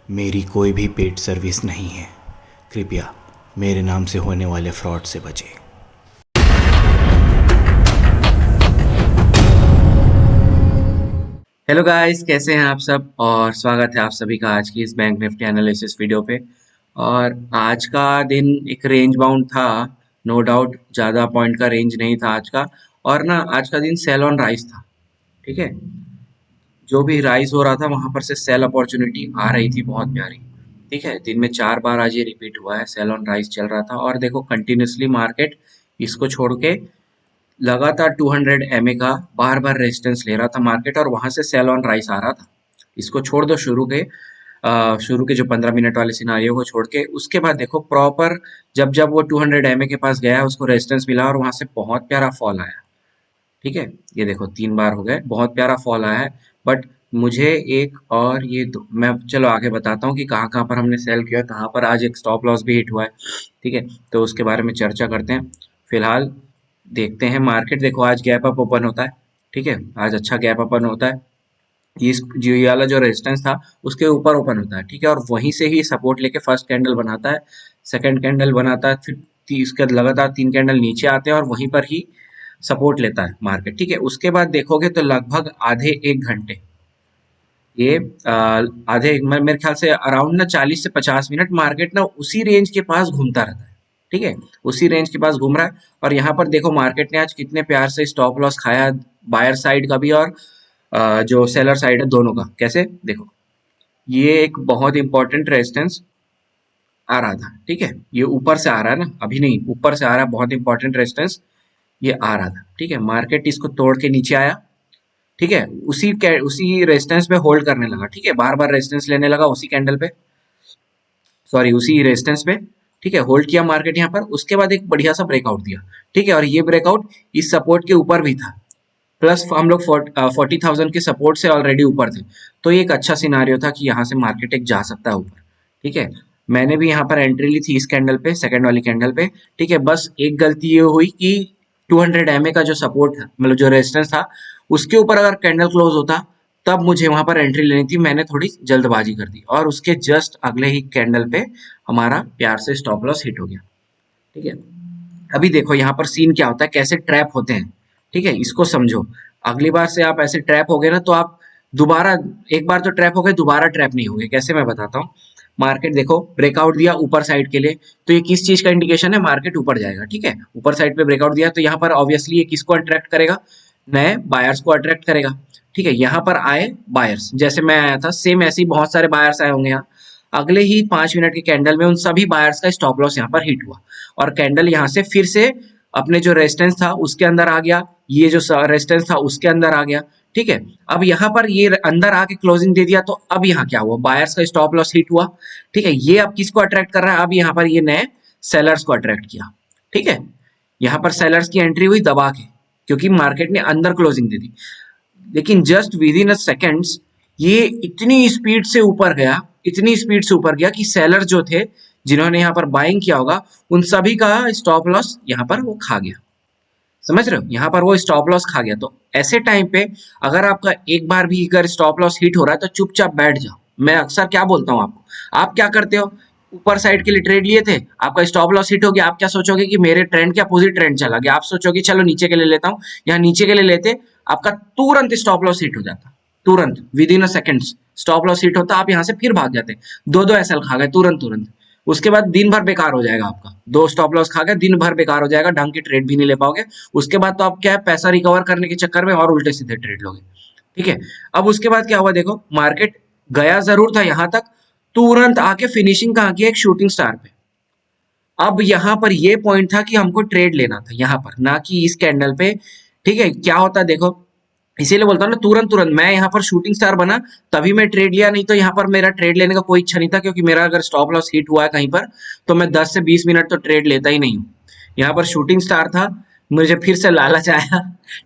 मेरी कोई भी पेड सर्विस नहीं है। कृपया मेरे नाम से होने वाले फ्रॉड से बचें। हेलो गाइस, कैसे हैं आप सब। और स्वागत है आप सभी का आज की इस बैंक निफ्टी एनालिसिस वीडियो पे। और आज का दिन एक रेंज बाउंड था, नो डाउट। ज़्यादा पॉइंट का रेंज नहीं था आज का। और ना, आज का दिन सेल ऑन राइज था। ठीक है, जो भी राइज हो रहा था वहां पर से सेल अपॉर्चुनिटी आ रही थी बहुत प्यारी। ठीक है, दिन में 4 बार आज ये रिपीट हुआ है, सेल ऑन राइज चल रहा था। और देखो कंटिन्यूसली मार्केट इसको छोड़ के लगातार 200 एमए का बार बार रेजिस्टेंस ले रहा था मार्केट, और वहां से सेल ऑन राइस आ रहा था। इसको छोड़ दो, शुरू के जो 15 मिनट वाले सिनारियो को छोड़ के, उसके बाद देखो प्रॉपर जब जब वो 200 एमए के पास गया, उसको रेजिस्टेंस मिला और वहां से बहुत प्यारा फॉल आया। ठीक है, ये देखो 3 बार हो गए, बहुत प्यारा फॉल आया है। बट मुझे एक और ये मैं चलो आगे बताता हूँ कि कहाँ कहाँ पर हमने सेल किया, कहाँ पर आज एक स्टॉप लॉस भी हिट हुआ है। ठीक है, तो उसके बारे में चर्चा करते हैं। फिलहाल देखते हैं मार्केट। देखो आज गैप अप ओपन होता है। ठीक है, आज अच्छा गैप ओपन होता है। इस जो ये वाला जो रेजिस्टेंस था उसके ऊपर ओपन होता है। ठीक है, और वहीं से ही सपोर्ट लेके फर्स्ट कैंडल बनाता है, सेकंड कैंडल बनाता है, फिर इसके लगातार 3 कैंडल नीचे आते हैं और वहीं पर ही सपोर्ट लेता है मार्केट। ठीक है, उसके बाद देखोगे तो लगभग आधे 1 घंटे ये मेरे ख्याल से अराउंड ना 40 से 50 मिनट मार्केट ना उसी रेंज के पास घूमता रहता है। ठीक है, उसी रेंज के पास घूम रहा है। और यहाँ पर देखो मार्केट ने आज कितने प्यार से स्टॉप लॉस खाया, बायर साइड का भी और जो सेलर साइड है दोनों का। कैसे देखो, ये एक बहुत इंपॉर्टेंट रेजिस्टेंस आ रहा था। ठीक है, ये ऊपर से आ रहा है ना, अभी नहीं, ऊपर से आ रहा है, बहुत इंपॉर्टेंट रेजिस्टेंस ये आ रहा था। ठीक है, मार्केट इसको तोड़ के नीचे आया। ठीक है, उसी रेजिस्टेंस पे होल्ड करने लगा। ठीक है, बार बार रेजिस्टेंस लेने लगा उसी कैंडल पे, सॉरी उसी रेजिस्टेंस पे। ठीक है, होल्ड किया मार्केट यहाँ पर, उसके बाद एक बढ़िया सा ब्रेकआउट दिया। ठीक है, और ये ब्रेकआउट इस सपोर्ट के ऊपर भी था, प्लस हम लोग 40,000 के सपोर्ट से ऑलरेडी ऊपर थे। तो ये एक अच्छा सिनारियो था कि यहाँ से मार्केट एक जा सकता है ऊपर। ठीक है, मैंने भी यहाँ पर एंट्री ली थी इस कैंडल पे, सेकंड वाली कैंडल पे। ठीक है, बस एक गलती ये हुई कि 200 एमए का जो सपोर्ट था, मतलब जो रेजिस्टेंस था, उसके ऊपर अगर कैंडल क्लोज होता तब मुझे वहां पर एंट्री लेनी थी। मैंने थोड़ी जल्दबाजी कर दी और उसके जस्ट अगले ही कैंडल पे हमारा प्यार से स्टॉप लॉस हिट हो गया। ठीक है, अभी देखो यहाँ पर सीन क्या होता है, कैसे ट्रैप होते हैं। ठीक है, इसको समझो। अगली बार से आप ऐसे ट्रैप हो गए ना, तो आप दोबारा, एक बार तो ट्रैप हो गए, दोबारा ट्रैप नहीं होगे। कैसे, मैं बताता हूँ। मार्केट देखो ब्रेकआउट दिया ऊपर साइड के लिए, तो ये किस चीज का इंडिकेशन है, मार्केट ऊपर जाएगा। ठीक है, ऊपर साइड पे ब्रेकआउट दिया तो यहाँ पर ऑब्वियसली ये किसको अट्रैक्ट करेगा, नए बायर्स को अट्रैक्ट करेगा। ठीक है, यहाँ पर आए बायर्स, जैसे मैं आया था सेम ऐसे ही बहुत सारे बायर्स आए होंगे यहाँ। अगले ही 5 मिनट के कैंडल में उन सभी बायर्स का स्टॉप लॉस यहाँ पर हिट हुआ, और कैंडल यहाँ से फिर से अपने जो रेजिस्टेंस था उसके अंदर आ गया, ये जो रेजिस्टेंस था उसके अंदर आ गया। ठीक है, अब यहाँ पर ये अंदर आके क्लोजिंग दे दिया, तो अब यहाँ क्या हुआ, बायर्स का स्टॉप लॉस हिट हुआ। ठीक है, ये अब किसको अट्रैक्ट कर रहा है, अब यहाँ पर ये नए सेलर्स को अट्रैक्ट किया। ठीक है, यहाँ पर सेलर्स की एंट्री हुई दबा के, क्योंकि मार्केट ने अंदर क्लोजिंग दे दी। लेकिन just with in a seconds ये इतनी स्पीड से ऊपर गया, इतनी स्पीड से ऊपर गया कि सेलर जो थे, जिन्होंने यहाँ पर बाइंग किया होगा, उन सभी का स्टॉप लॉस यहाँ पर वो खा गया। समझ रहे हो, यहाँ पर वो स्टॉप लॉस खा गया। तो ऐसे टाइम पे अगर आपका एक बार भी अगर स्टॉप लॉस हिट हो रहा है तो चुपचाप बैठ जाओ। मैं अक्सर क्या बोलता हूँ आपको, आप क्या करते हो, ऊपर साइड के लिए ट्रेड लिए थे, आपका स्टॉप लॉस हिट हो गया, आप क्या सोचोगे कि मेरे ट्रेंड के अपोजिट ट्रेंड चला गया, आप सोचोगे चलो नीचे के लिए लेता हूँ। यहाँ नीचे के लिए लेते, आपका तुरंत स्टॉप लॉस हिट हो जाता, तुरंत with in a second stop loss hit होता, आप यहाँ से फिर भाग जाते, दो दो एसएल खा गए तुरंत तुरंत। उसके बाद दिन भर बेकार हो जाएगा आपका, दो स्टॉप लॉस खा गए, दिन भर बेकार हो जाएगा, ढंग की ट्रेड भी नहीं ले पाओगे। उसके बाद तो आप क्या है, पैसा रिकवर करने के चक्कर में और उल्टे सीधे ट्रेड लोगे। ठीक है, अब उसके बाद क्या हुआ, देखो मार्केट गया जरूर था यहाँ तक, तुरंत आके फिनिशिंग कहाँ की, एक शूटिंग स्टार पे। अब यहाँ पर ये पॉइंट था कि हमको ट्रेड लेना था यहाँ पर, ना कि इस कैंडल पे। ठीक है, क्या होता है देखो, इसीलिए बोलता हूँ ना, तुरंत तुरंत मैं यहाँ पर शूटिंग स्टार बना तभी मैं ट्रेड लिया, नहीं तो यहाँ पर मेरा ट्रेड लेने का कोई इच्छा नहीं था, क्योंकि मेरा अगर स्टॉप लॉस हिट हुआ है कहीं पर तो मैं 10 से 20 मिनट तो ट्रेड लेता ही नहीं हूँ। यहाँ पर शूटिंग स्टार था, मुझे फिर से लालच आया।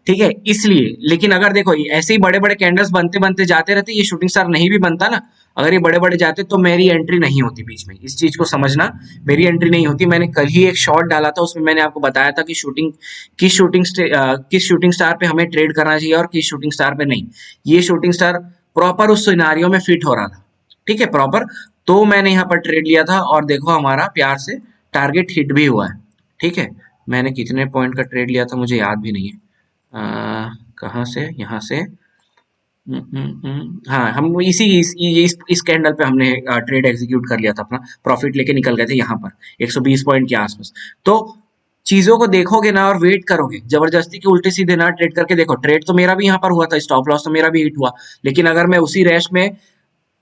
ठीक है, इसलिए। लेकिन अगर देखो ऐसे ही बड़े बड़े कैंडल्स बनते बनते जाते रहते, ये शूटिंग स्टार नहीं भी बनता ना, अगर ये बड़े बड़े जाते तो मेरी एंट्री नहीं होती बीच में, इस चीज को समझना, मेरी एंट्री नहीं होती। मैंने कल ही एक शॉर्ट डाला था, उसमें मैंने आपको बताया था कि किस शूटिंग स्टार पे हमें ट्रेड करना चाहिए और किस शूटिंग स्टार पे नहीं। ये शूटिंग स्टार प्रॉपर उस सिनारियो में फिट हो रहा था। ठीक है प्रॉपर। तो मैंने यहाँ पर ट्रेड लिया था और देखो हमारा प्यार से टारगेट हिट भी हुआ है। ठीक है, मैंने कितने पॉइंट का ट्रेड लिया था मुझे याद भी नहीं है। कहाँ से, यहाँ से। हाँ, हम इस कैंडल पे हमने ट्रेड एग्जीक्यूट कर लिया था, अपना प्रॉफिट लेके निकल गए थे यहाँ पर 120 पॉइंट के आसपास। तो चीजों को देखोगे ना और वेट करोगे, जबरदस्ती के उल्टे सीधे ना ट्रेड करके देखो। ट्रेड तो मेरा भी यहाँ पर हुआ था, स्टॉप लॉस तो मेरा भी हिट हुआ, लेकिन अगर मैं उसी रैश में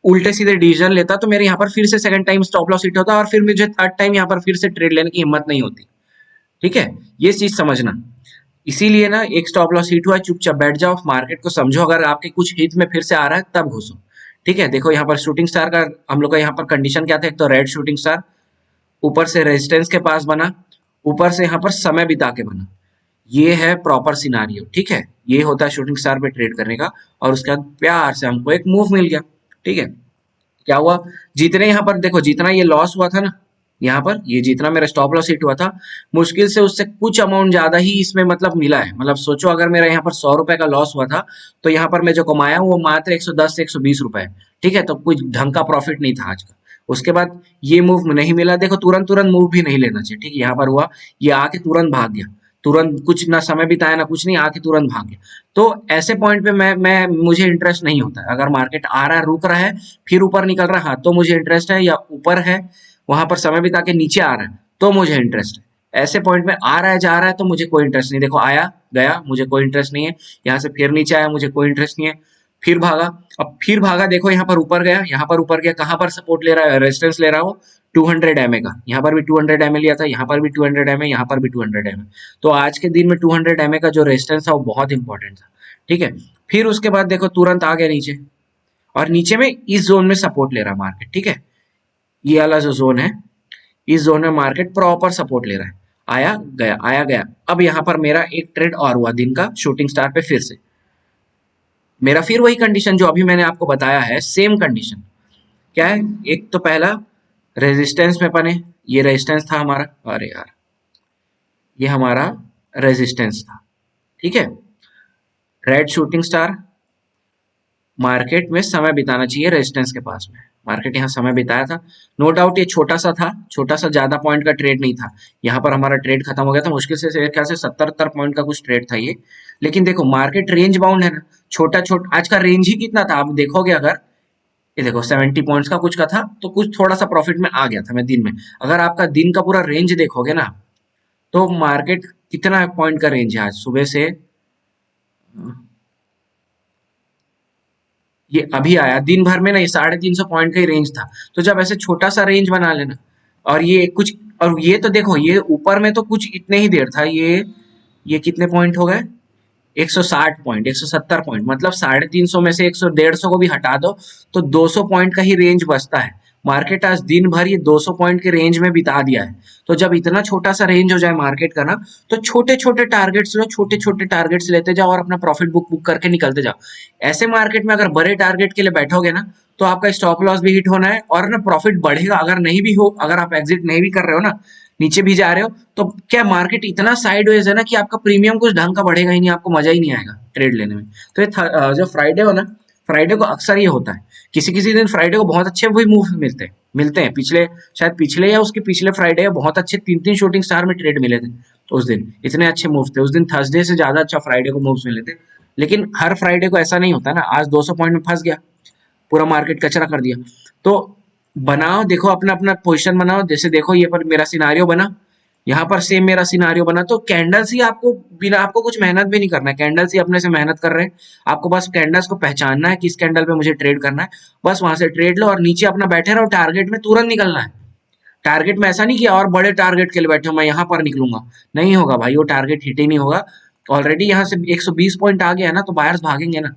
उल्टे सीधे डिसीजन लेता तो मेरे यहाँ पर फिर से second time stop loss hit होता और फिर मुझे थर्ड टाइम यहाँ पर फिर से ट्रेड लेने की हिम्मत नहीं होती। ठीक है, ये चीज समझना। इसीलिए ना एक स्टॉप लॉस हिट हुआ, चुपचाप बैठ जाओ, मार्केट को समझो, अगर आपके कुछ हित में फिर से आ रहा है तब घुसो। ठीक है, देखो यहाँ पर शूटिंग स्टार का हम लोग का यहाँ पर कंडीशन क्या था, एक तो रेड शूटिंग स्टार ऊपर से रेजिस्टेंस के पास बना, ऊपर से यहाँ पर समय बिता के बना। ये है प्रॉपर सिनारियो। ठीक है, ये होता है शूटिंग स्टार पे ट्रेड करने का। और उसके बाद प्यार से हमको एक मूव मिल गया। ठीक है, क्या हुआ, जितने यहाँ पर देखो, जितना ये लॉस हुआ था ना, यहाँ पर ये जितना मेरा स्टॉप लॉस हिट हुआ था, मुश्किल से उससे कुछ अमाउंट ज्यादा ही इसमें मतलब मिला है। मतलब सोचो अगर मेरा यहाँ पर 100 रुपए का लॉस हुआ था, तो यहाँ पर मैं जो कमाया हूँ वो मात्र 110 से 120 रुपए है। ठीक है, तो कुछ ढंग का प्रॉफिट नहीं था आज का। उसके बाद ये मूव नहीं मिला, देखो तुरंत तुरंत मूव भी नहीं लेना चाहिए। ठीक है, यहाँ पर हुआ, ये आके तुरंत भाग गया, तुरंत कुछ ना समय बिताया ना कुछ नहीं, आके तुरंत भाग गया। तो ऐसे पॉइंट पे मैं मुझे इंटरेस्ट नहीं होता है। अगर मार्केट आ रहा है, रुक रहा है, फिर ऊपर निकल रहा है, हाँ तो मुझे इंटरेस्ट है, या ऊपर है वहां पर समय बिता के नीचे आ रहा है तो मुझे इंटरेस्ट है। ऐसे पॉइंट में आ रहा है जा रहा है तो मुझे कोई इंटरेस्ट नहीं। देखो आया गया, मुझे कोई इंटरेस्ट नहीं है। यहाँ से फिर नीचे आया, मुझे कोई इंटरेस्ट नहीं है। फिर भागा, अब फिर भागा, देखो यहाँ पर ऊपर गया, यहाँ पर ऊपर गया, कहाँ पर सपोर्ट ले रहा है, रेजिस्टेंस ले रहा हो 200 एमए का। यहाँ पर भी 200 एमए लिया था, यहाँ पर भी 200 एमए, यहाँ पर भी 200 एमए। तो आज के दिन में 200 एमए का जो रेजिस्टेंस था वो बहुत इंपॉर्टेंट था। ठीक है, फिर उसके बाद देखो तुरंत आ गया नीचे, और नीचे में इस जोन में सपोर्ट ले रहा है मार्केट। ठीक है, ये वाला जो जोन है, इस जोन में मार्केट प्रॉपर सपोर्ट ले रहा है, आया गया आया गया। अब यहाँ पर मेरा एक ट्रेड और हुआ दिन का शूटिंग स्टार पे, फिर से मेरा फिर वही कंडीशन जो अभी मैंने आपको बताया है, सेम कंडीशन। क्या है, एक तो पहला रेजिस्टेंस में बने, ये रेजिस्टेंस था हमारा, अरे यार ये हमारा रेजिस्टेंस था। ठीक है, रेड शूटिंग स्टार, मार्केट में समय बिताना चाहिए रेजिस्टेंस के पास में, मार्केट यहाँ समय बिताया था। नो डाउट ये छोटा सा था, छोटा सा, ज्यादा पॉइंट का ट्रेड नहीं था। यहाँ पर हमारा ट्रेड खत्म हो गया था, मुश्किल से मेरे ख्याल से 70 पॉइंट का कुछ ट्रेड था ये। लेकिन देखो मार्केट रेंज बाउंड है ना, छोटा छोटा आज का रेंज ही कितना था आप देखोगे, अगर ये देखो 70 पॉइंट्स का कुछ का था, तो कुछ थोड़ा सा प्रॉफिट में आ गया था मैं दिन में। अगर आपका दिन का पूरा रेंज देखोगे ना, तो मार्केट कितना पॉइंट का रेंज है आज सुबह से, ये अभी आया दिन भर में ना, ये 350 पॉइंट का ही रेंज था। तो जब ऐसे छोटा सा रेंज बना लेना, और ये कुछ, और ये तो देखो ये ऊपर में तो कुछ इतने ही देर था, ये कितने पॉइंट हो गए, 160 पॉइंट, 170 पॉइंट, मतलब 350 में से 100 150 को भी हटा दो तो 200 पॉइंट का ही रेंज बचता है। मार्केट आज दिन भर ये 200 पॉइंट के रेंज में बिता दिया है। तो जब इतना छोटा सा रेंज हो जाए मार्केट का ना, तो छोटे छोटे टारगेट्स लो, छोटे छोटे टारगेट्स लेते जाओ और अपना प्रॉफिट बुक बुक करके निकलते जाओ। ऐसे मार्केट में अगर बड़े टारगेट के लिए बैठोगे ना, तो आपका स्टॉप लॉस भी हिट होना है और ना प्रॉफिट बढ़ेगा। अगर नहीं भी हो, अगर आप एग्जिट नहीं भी कर रहे हो ना, नीचे भी जा रहे हो, तो क्या मार्केट इतना साइडवेज है ना कि आपका प्रीमियम कुछ ढंग का बढ़ेगा ही नहीं, आपको मजा ही नहीं आएगा ट्रेड लेने में। तो ये जो फ्राइडे हो ना, फ्राइडे को अक्सर ये होता है, किसी किसी दिन फ्राइडे को बहुत अच्छे वही मूव मिलते हैं पिछले, शायद पिछले या उसके पिछले फ्राइडे बहुत अच्छे 3-3 शूटिंग स्टार में ट्रेड मिले थे। उस दिन इतने अच्छे मूव थे, उस दिन थर्सडे से ज्यादा अच्छा फ्राइडे को मूव्स मिले थे। लेकिन हर फ्राइडे को ऐसा नहीं होता ना, आज 200 पॉइंट में फंस गया, पूरा मार्केट कचरा कर दिया। तो बनाओ, देखो अपना अपना पोजीशन बनाओ। जैसे देखो ये पर मेरा सिनारियो बना, यहाँ पर सेम मेरा सिनारियो बना, तो कैंडल्स ही आपको, बिना आपको कुछ मेहनत भी नहीं करना है, कैंडल्स ही अपने से मेहनत कर रहे हैं। आपको बस कैंडल्स को पहचानना है, किस कैंडल पे मुझे ट्रेड करना है, बस वहां से ट्रेड लो और नीचे अपना बैठे रहो, टारगेट में तुरंत निकलना है। टारगेट में ऐसा नहीं किया और बड़े टारगेट के लिए बैठे हो मैं यहाँ पर निकलूंगा, नहीं होगा भाई, वो टारगेट हिट ही नहीं होगा। ऑलरेडी यहाँ से 120 पॉइंट आ गया है ना, तो बायर्स भागेंगे ना,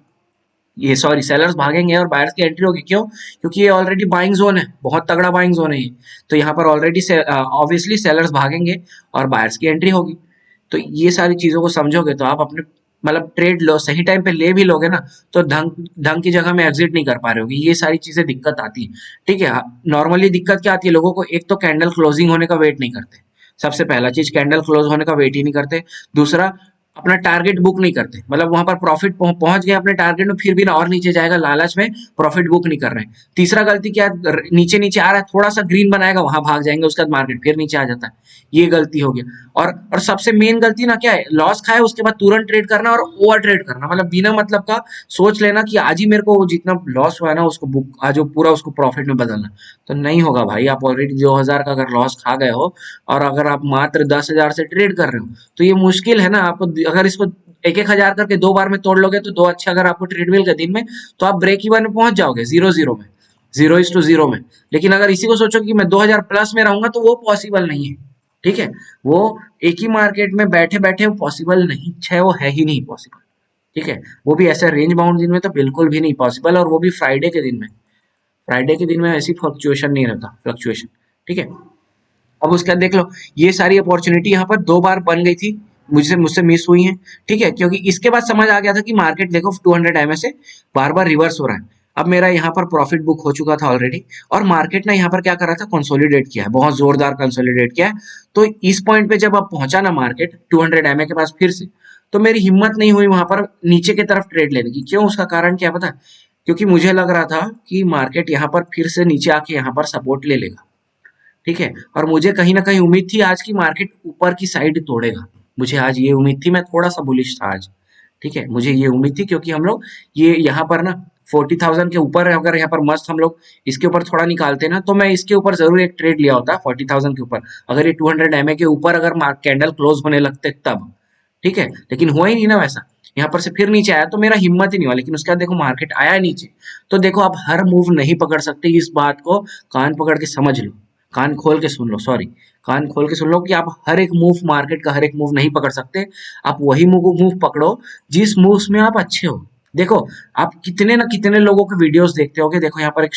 ये सॉरी सेलर्स भागेंगे और बायर्स की एंट्री होगी। क्यों? क्योंकि ये ऑलरेडी बाइंग जोन है, बहुत तगड़ा बाइंग जोन है ये। तो यहाँ पर ऑलरेडी ऑब्वियसली सेलर्स भागेंगे और बायर्स की एंट्री होगी। तो ये सारी चीजों को समझोगे तो आप अपने मतलब ट्रेड लो, सही टाइम पे ले भी लोगे ना, तो ढंग ढंग की जगह में एग्जिट नहीं कर पा रहे होगे। ये सारी चीजें दिक्कत आती है। ठीक है, नॉर्मली दिक्कत क्या आती है लोगों को, एक तो कैंडल क्लोजिंग होने का वेट नहीं करते, सबसे पहला चीज कैंडल क्लोज होने का वेट ही नहीं करते। दूसरा, अपना टारगेट बुक नहीं करते, मतलब वहां पर प्रॉफिट पहुंच गए अपने टारगेट में, फिर भी ना और नीचे जाएगा, लालच में प्रॉफिट बुक नहीं कर रहे हैं। तीसरा गलती क्या है, नीचे नीचे आ रहा है, थोड़ा सा ग्रीन बनाएगा, वहां भाग जाएंगे, उसके बाद मार्केट फिर नीचे आ जाता है, ये गलती हो गया। और सबसे मेन गलती ना क्या है, लॉस खाए उसके बाद तुरंत ट्रेड करना और ओवर ट्रेड करना, मतलब बिना मतलब का सोच लेना कि आज ही मेरे को जितना लॉस हुआ है ना उसको बुक आज वो पूरा उसको प्रॉफिट में बदलना। तो नहीं होगा भाई, आप ऑलरेडी 2,000 का अगर लॉस खा गए हो और अगर आप मात्र 10,000 से ट्रेड कर रहे हो, तो ये मुश्किल है ना। आपको अगर इसको 1,000 करके 2 बार में तोड़ लोगे, तो 2 अच्छे अगर आपको ट्रेडमिल के दिन में, तो आप ब्रेक इवन में पहुंच जाओगे, 0-0 में, 0:0 में। लेकिन अगर इसी को सोचो कि मैं 2,000 प्लस में रहूंगा, तो वो पॉसिबल नहीं है। ठीक है, वो एक ही मार्केट में बैठे बैठे पॉसिबल नहीं है, वो है ही नहीं पॉसिबल। ठीक है, वो भी ऐसे रेंज बाउंड दिन में तो बिल्कुल भी नहीं पॉसिबल, और वो भी फ्राइडे के दिन में। फ्राइडे के दिन में ऐसी फ्लक्चुएशन नहीं रहता, फ्लक्चुएशन। ठीक है, अब उसके बाद देख लो, ये सारी अपॉर्चुनिटी यहाँ पर 2 बार बन गई थी, मुझसे मुझसे मिस हुई है। ठीक है, क्योंकि इसके बाद समझ आ गया था कि मार्केट देखो 200 एमए से बार बार रिवर्स हो रहा है। अब मेरा यहाँ पर प्रॉफिट बुक हो चुका था ऑलरेडी, और मार्केट ने यहाँ पर क्या करा था, कंसोलिडेट किया है, बहुत जोरदार कंसोलिडेट किया है। तो इस पॉइंट पे जब अब पहुंचा ना मार्केट 200 एमए के पास फिर से, तो मेरी हिम्मत नहीं हुई वहां पर नीचे की तरफ ट्रेड लेने की। क्यों, उसका कारण क्या पता है? क्योंकि मुझे लग रहा था कि मार्केट यहाँ पर फिर से नीचे आके यहाँ पर सपोर्ट ले लेगा। ठीक है, और मुझे कहीं ना कहीं उम्मीद थी आज की मार्केट ऊपर की साइड तोड़ेगा। मुझे आज ये उम्मीद थी, मैं थोड़ा सा बुलिश था आज। ठीक है, मुझे ये उम्मीद थी, क्योंकि हम लोग ये यहाँ पर ना 40,000 के ऊपर अगर यहाँ पर मस्त हम लोग इसके ऊपर थोड़ा निकालते ना, तो मैं इसके ऊपर जरूर एक ट्रेड लिया होता 40,000 के ऊपर, अगर ये 200 एमए के ऊपर अगर कैंडल क्लोज होने लगते तब। ठीक है, लेकिन हुआ ही नहीं ना वैसा, यहाँ पर से फिर नीचे आया, तो मेरा हिम्मत ही नहीं हुआ। लेकिन उसके बाद देखो मार्केट आया नीचे, तो देखो आप हर मूव नहीं पकड़ सकते, इस बात को कान पकड़ के समझ लो, कान खोल के सुन लो, सॉरी, कान खोल के सुन लो कि आप हर एक मूव, मार्केट का हर एक मूव नहीं पकड़ सकते। आप वही मूव पकड़ो जिस मूव्स में आप अच्छे हो। देखो, आप कितने ना कितने लोगों के वीडियोस देखते होगे, देखो यहाँ पर एक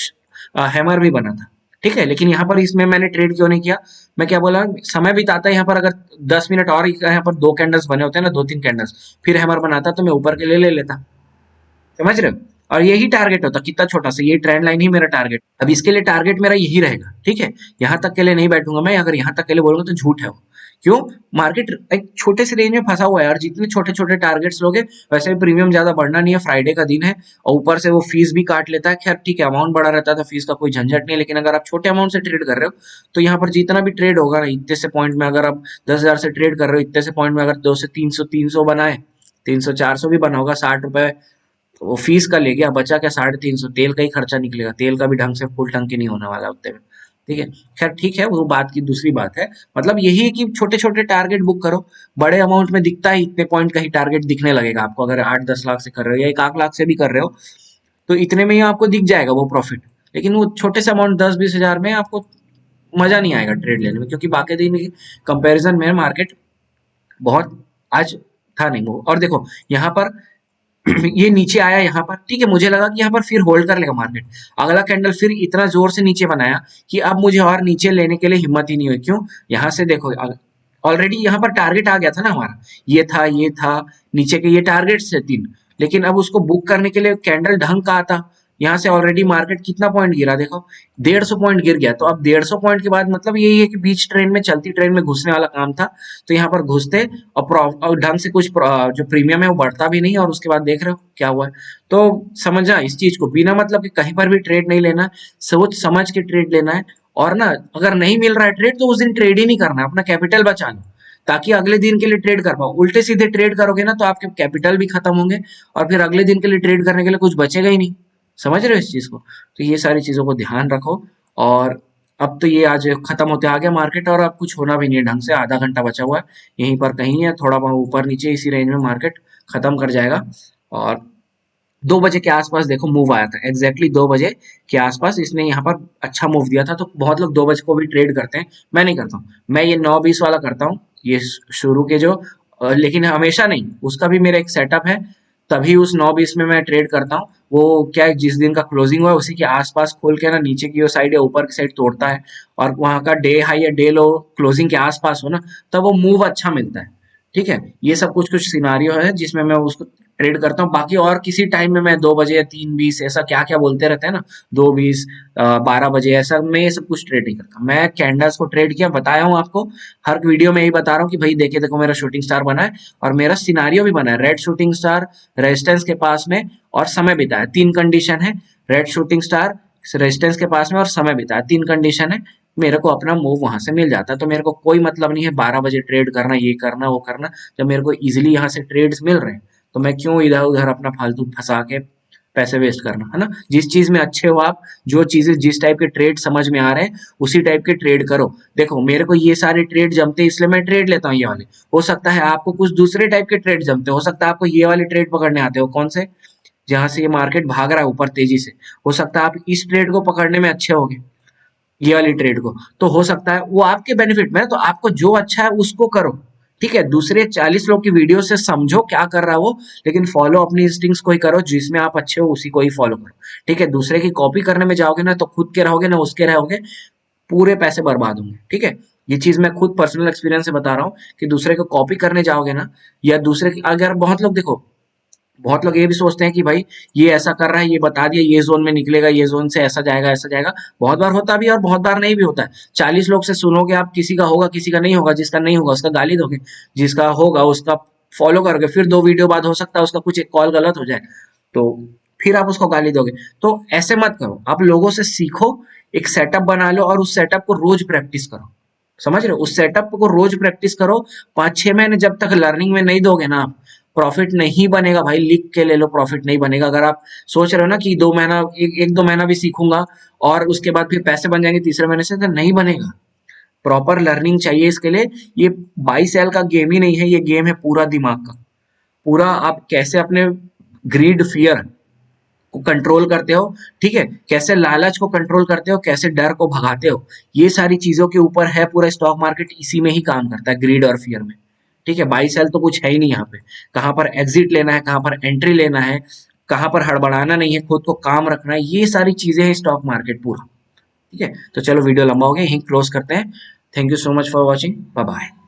हैमर भी बना था। ठीक है, लेकिन यहाँ पर इसमें मैंने ट्रेड क्यों नहीं किया, मैं क्या बोला, समय बिताता है यहाँ पर, अगर 10 मिनट और यहाँ पर 2 कैंडल्स बने होते हैं ना, 2-3 कैंडल्स, फिर हैमर बनाता तो मैं ऊपर के लिए ले लेता। समझ रहे हो? और यही टारगेट होता, कितना छोटा सा, ये ट्रेंड लाइन ही मेरा टारगेट। अब इसके लिए टारगेट मेरा यही रहेगा। ठीक है, यहाँ तक के लिए नहीं बैठूंगा मैं, अगर यहाँ तक के लिए बोलूंगा तो झूठ है वो। क्यों, मार्केट एक छोटे से रेंज में फंसा हुआ है, और जितने छोटे छोटे टारगेट्स लोगे, वैसे भी प्रीमियम ज्यादा बढ़ना नहीं है, फ्राइडे का दिन है, और ऊपर से वो फीस भी काट लेता है। खैर ठीक है, अमाउंट बड़ा रहता है तो फीस का कोई झंझट नहीं है, लेकिन अगर आप छोटे अमाउंट से ट्रेड कर रहे हो, तो यहाँ पर जितना भी ट्रेड होगा ना, इतने से पॉइंट में अगर आप 10,000 से ट्रेड कर रहे हो, इतने से पॉइंट में अगर 200 से 300 बनाए, 300-400 भी बना होगा, 60 रुपए, तो वो फीस का ले गया, बचा क्या, 350, तेल का ही खर्चा निकलेगा, तेल का भी ढंग से फुल टंकी नहीं होने वाला उतने में। ठीक है, खैर ठीक है, वो बात की दूसरी बात है। मतलब यही है कि छोटे छोटे टारगेट बुक करो, बड़े अमाउंट में दिखता है, इतने पॉइंट का ही टारगेट दिखने लगेगा आपको, अगर 8-10 लाख से कर रहे हो या 1 लाख से भी कर रहे हो, तो इतने में ही आपको दिख जाएगा वो प्रॉफिट। लेकिन वो छोटे से अमाउंट 10-20 हजार में आपको मजा नहीं आएगा ट्रेड लेने में, क्योंकि बाकी दिन की कंपेरिजन में मार्केट बहुत आज था नहीं वो। और देखो यहाँ पर ये नीचे आया यहाँ पर, ठीक है, मुझे लगा कि यहाँ पर फिर होल्ड कर लेगा मार्केट, अगला कैंडल फिर इतना जोर से नीचे बनाया कि अब मुझे और नीचे लेने के लिए हिम्मत ही नहीं हुई। क्यों, यहाँ से देखो, ऑलरेडी यहाँ पर टारगेट आ गया था ना हमारा, ये था नीचे के, ये टारगेट्स थे 3, लेकिन अब उसको बुक करने के लिए कैंडल ढंग का आता। यहाँ से ऑलरेडी मार्केट कितना पॉइंट गिरा देखो, 150 पॉइंट गिर गया। तो अब 150 पॉइंट के बाद मतलब यही है कि बीच ट्रेंड में, चलती ट्रेंड में घुसने वाला काम था, तो यहाँ पर घुसते और ढंग से कुछ जो प्रीमियम है वो बढ़ता भी नहीं, और उसके बाद देख रहे हो क्या हुआ है। तो समझना इस चीज को, बिना मतलब कि कहीं पर भी ट्रेड नहीं लेना, सोच समझ के ट्रेड लेना है। और ना, अगर नहीं मिल रहा है ट्रेड, तो उस दिन ट्रेड ही नहीं करना है, अपना कैपिटल बचा लो, ताकि अगले दिन के लिए ट्रेड कर पाओ। उल्टे सीधे ट्रेड करोगे ना, तो आपके कैपिटल भी खत्म होंगे, और फिर अगले दिन के लिए ट्रेड करने के लिए कुछ बचेगा ही नहीं। समझ रहे हो इस चीज को? तो ये सारी चीजों को ध्यान रखो। और अब तो ये आज खत्म होते आ गया मार्केट, और अब कुछ होना भी नहीं है ढंग से, आधा घंटा बचा हुआ है, यहीं पर कहीं है, थोड़ा बहुत ऊपर नीचे इसी रेंज में मार्केट खत्म कर जाएगा। और 2 बजे के आसपास देखो मूव आया था, एग्जैक्टली 2 बजे के आसपास इसने यहाँ पर अच्छा मूव दिया था। तो बहुत लोग 2 बजे को भी ट्रेड करते हैं, मैं नहीं करता हूँ, मैं ये 9:20 वाला करता हूँ, ये शुरू के जो लेकिन हमेशा नहीं, उसका भी मेरा एक सेटअप है, तभी उस 9:20 में मैं ट्रेड करता हूँ। वो क्या है, जिस दिन का क्लोजिंग हुआ है उसी के आसपास खोल के ना, नीचे की साइड या ऊपर की साइड तोड़ता है, और वहां का डे हाई या डे लो क्लोजिंग के आसपास हो ना, तब वो मूव अच्छा मिलता है। ठीक है, ये सब कुछ कुछ सिनारियो है जिसमें मैं उसको ट्रेड करता हूँ। बाकी और किसी टाइम में मैं 2 बजे या 3:20 ऐसा क्या क्या बोलते रहते हैं ना, 2:20 12 बजे ऐसा मैं ये सब कुछ ट्रेड नहीं करता। मैं कैंडल्स को ट्रेड किया, बताया हूँ आपको हर वीडियो में यही बता रहा हूँ कि भाई देखिए देखो मेरा शूटिंग स्टार बना है और मेरा सिनारियो भी बना है, रेड शूटिंग स्टार रेजिस्टेंस के पास में और समय बिताया, 3 कंडीशन है, रेड शूटिंग स्टार रेजिस्टेंस के पास में और समय बिताया, 3 कंडीशन है, मेरे को अपना मूव वहां से मिल जाता है। तो मेरे को कोई मतलब नहीं है 12 बजे ट्रेड करना, ये करना वो करना, जब मेरे को इजिली यहाँ से ट्रेड्स मिल रहे हैं तो मैं क्यों इधर उधर अपना फालतू फंसा के पैसे वेस्ट करना, है ना। जिस चीज में अच्छे हो आप, जो चीजें जिस टाइप के ट्रेड समझ में आ रहे हैं उसी टाइप के ट्रेड करो। देखो मेरे को ये सारे ट्रेड जमते हैं इसलिए मैं ट्रेड लेता हूँ ये वाले, हो सकता है आपको कुछ दूसरे टाइप के ट्रेड जमते हो सकता है आपको ये वाले ट्रेड पकड़ने आते हो, कौन से, जहां से ये मार्केट भाग रहा है ऊपर तेजी से, हो सकता है आप इस ट्रेड को पकड़ने में अच्छे होगे, ये वाली ट्रेड को, तो हो सकता है वो आपके बेनिफिट में है, तो आपको जो अच्छा है उसको करो, ठीक है। दूसरे 40 लोग की वीडियो से समझो क्या कर रहा है वो, लेकिन फॉलो अपनी इंस्टिंक्ट्स को ही करो, जिसमें आप अच्छे हो उसी को ही फॉलो करो, ठीक है। दूसरे की कॉपी करने में जाओगे ना तो खुद के रहोगे ना उसके रहोगे, पूरे पैसे बर्बाद होंगे, ठीक है। ये चीज मैं खुद पर्सनल एक्सपीरियंस से बता रहा हूँ कि दूसरे को कॉपी करने जाओगे ना, या दूसरे की, अगर बहुत लोग देखो, बहुत लोग ये भी सोचते हैं कि भाई ये ऐसा कर रहा है, ये बता दिया ये जोन में निकलेगा, ये जोन से ऐसा जाएगा ऐसा जाएगा, बहुत बार होता भी है और बहुत बार नहीं भी होता है। 40 लोग से सुनोगे आप, किसी का होगा किसी का नहीं होगा, जिसका नहीं होगा उसका गाली दोगे, जिसका होगा उसका फॉलो करोगे, फिर 2 वीडियो बाद हो सकता है उसका कुछ एक कॉल गलत हो जाए तो फिर आप उसको गाली दोगे। तो ऐसे मत करो, आप लोगों से सीखो, एक सेटअप बना लो और उस सेटअप को रोज प्रैक्टिस करो, समझ रहे हो, उस सेटअप को रोज प्रैक्टिस करो। 5-6 महीने जब तक लर्निंग में नहीं दोगे ना आप, प्रॉफिट नहीं बनेगा भाई, लिख के ले लो, प्रॉफिट नहीं बनेगा। अगर आप सोच रहे हो ना कि 2 महीना, एक 2 महीना भी सीखूंगा और उसके बाद फिर पैसे बन जाएंगे तीसरे महीने से, तो नहीं बनेगा। प्रॉपर लर्निंग चाहिए इसके लिए। ये बाई सेल का गेम ही नहीं है, ये गेम है पूरा दिमाग का। पूरा आप कैसे अपने ग्रीड फियर को कंट्रोल करते हो, ठीक है, कैसे लालच को कंट्रोल करते हो, कैसे डर को भगाते हो, ये सारी चीजों के ऊपर है पूरा स्टॉक मार्केट, इसी में ही काम करता है, ग्रीड और फियर में, ठीक है। बाई सेल तो कुछ है ही नहीं यहाँ पे, कहाँ पर एग्जिट लेना है, कहाँ पर एंट्री लेना है, कहाँ पर हड़बड़ाना नहीं है, खुद को काम रखना है, ये सारी चीजें हैं स्टॉक मार्केट पूरा, ठीक है। तो चलो वीडियो लंबा हो गया, यहीं क्लोज करते हैं। Thank you so much for watching, bye bye.